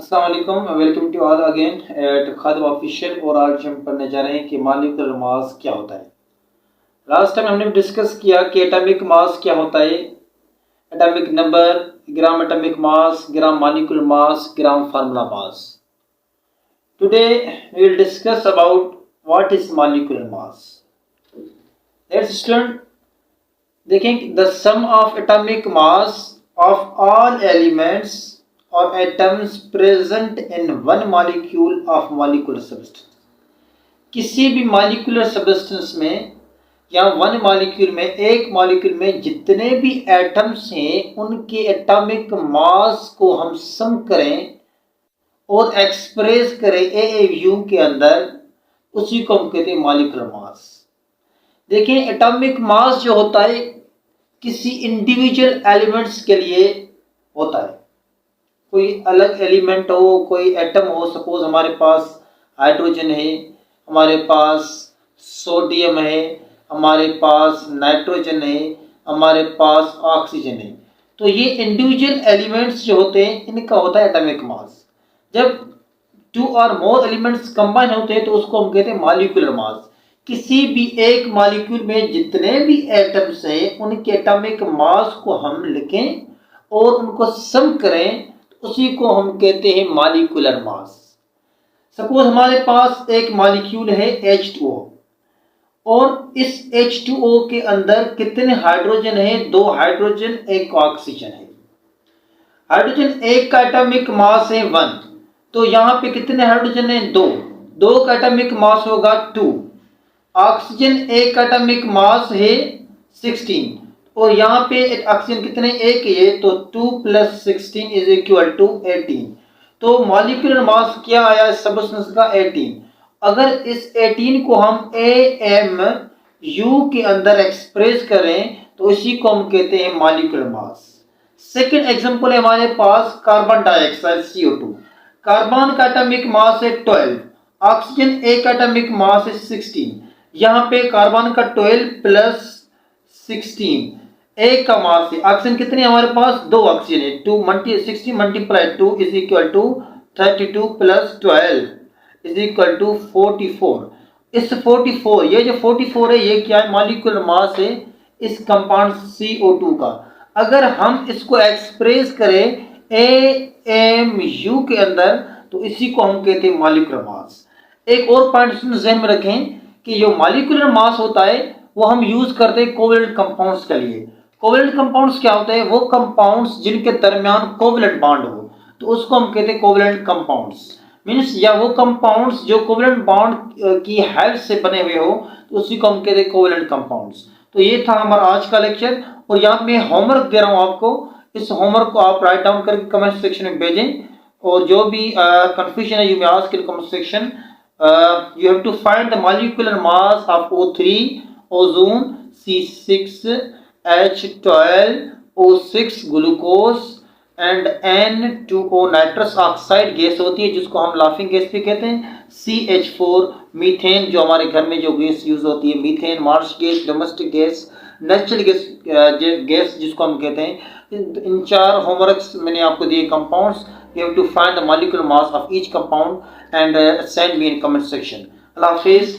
अस्सलाम वालेकुम, welcome to all again at Khadim official. और आज हम पढ़ने जा रहे हैं कि मॉलिक्यूलर मास क्या होता है। लास्ट टाइम हमने डिस्कस किया कि एटॉमिक मास क्या होता है, atomic number, gram atomic mass, gram molecular mass, gram formula mass. Today we will discuss about what is molecular mass. Let's student देखें the sum of atomic mass of all elements or atoms present in one molecule of molecular substance। किसी भी molecular substance में या one molecule में, एक molecule में जितने भी एटम्स हैं उनके एटॉमिक मास को हम सम करें और एक्सप्रेस करें AAU के अंदर, उसी को हम कहते हैं मॉलिक्यूलर मास। देखें एटॉमिक मास जो होता है किसी इंडिविजुअल एलिमेंट्स के लिए होता है। कोई अलग एलिमेंट हो, कोई एटम हो, सपोज हमारे पास हाइड्रोजन है, हमारे पास सोडियम है, हमारे पास नाइट्रोजन है, हमारे पास ऑक्सीजन है, तो ये इंडिविजुअल एलिमेंट्स जो होते हैं इनका होता है एटॉमिक मास। जब टू और मोर एलिमेंट्स कंबाइन होते हैं तो उसको हम कहते हैं मॉलिक्यूलर मास। किसी भी एक मॉलिक्यूल में जितने भी एटम्स हैं उनके एटॉमिक मास को हम लिखें और उनको सम करें, उसी को हम कहते हैं मॉलिक्यूलर मास। सपोज हमारे पास एक मॉलिक्यूल है H2O और इस H2O के अंदर कितने हाइड्रोजन है? 2 हाइड्रोजन, 1 ऑक्सीजन है। हाइड्रोजन एक का एटॉमिक मास है 1, तो यहाँ पे कितने हाइड्रोजन है? 2 का एटॉमिक मास होगा 2। ऑक्सीजन एक का एटॉमिक मास है 16 और यहाँ पे ऑक्सीजन कितने? 1 है, तो 2 + 16 = 18। तो मॉलिक्यूलर मास क्या आया सब्सटेंस का? 18। अगर इस 18 को हम AMU के अंदर एक्सप्रेस करें तो इसी को हम कहते हैं मॉलिक्यूलर मास। सेकंड एग्जांपल है हमारे पास कार्बन डाइऑक्साइड CO2। कार्बन का एटॉमिक मास है 12, ऑक्सीजन एक का एटॉमिक मास है 16। यहाँ पे कार्बन का 12 + 16 एक का मास है। ऑक्सीजन कितने हमारे पास? 2 ऑक्सीजन है। 2 16 × 2 = 32 + 12 = 44। इस 44, ये जो 44 है ये क्या है? मॉलिक्यूलर मास है इस कंपाउंड CO2 का। अगर हम इसको एक्सप्रेस करें AMU के अंदर तो इसी को हम कहते हैं मॉलिक्यूलर मास। एक और पॉइंट ध्यान में रखें कि जो मॉलिक्यूलर मास होता है वो हम यूज करते हैं कोवेलेंट कंपाउंड्स के लिए। कोवेलेंट कंपाउंड्स क्या होते हैं? वो कंपाउंड्स जिनके दरमियान कोवेलेंट बॉन्ड हो, तो उसको हम कहते हैं कोवेलेंट कंपाउंड्स। मींस या वो कंपाउंड्स जो कोवेलेंट बॉन्ड की हेल्प से बने हुए हो, तो उसी को हम कहते हैं कोवेलेंट कंपाउंड्स। तो ये था हमारा आज का लेक्चर और यहाँ मैं होमवर्क दे रहा हूँ आपको। इस होमवर्क को आप राइट डाउन करके कमेंट सेक्शन में भेजें और जो भी कंफ्यूजन है you may ask in comment section. You have to find the molecular mass of O3, ozone, C6, H12, O6 glucose and N2O nitrous oxide gas होती है जिसको हम लाफिंग गैस भी कहते हैं। CH4 मीथेन, जो हमारे घर में जो गैस यूज होती है, methane, Marsh gas, domestic gas, natural gas जिसको हम कहते हैं। इन 4 होमवर्क्स मैंने आपको दिए compounds. You have to find the molecular mass of each compound and send me in comment section. Allah Hafiz.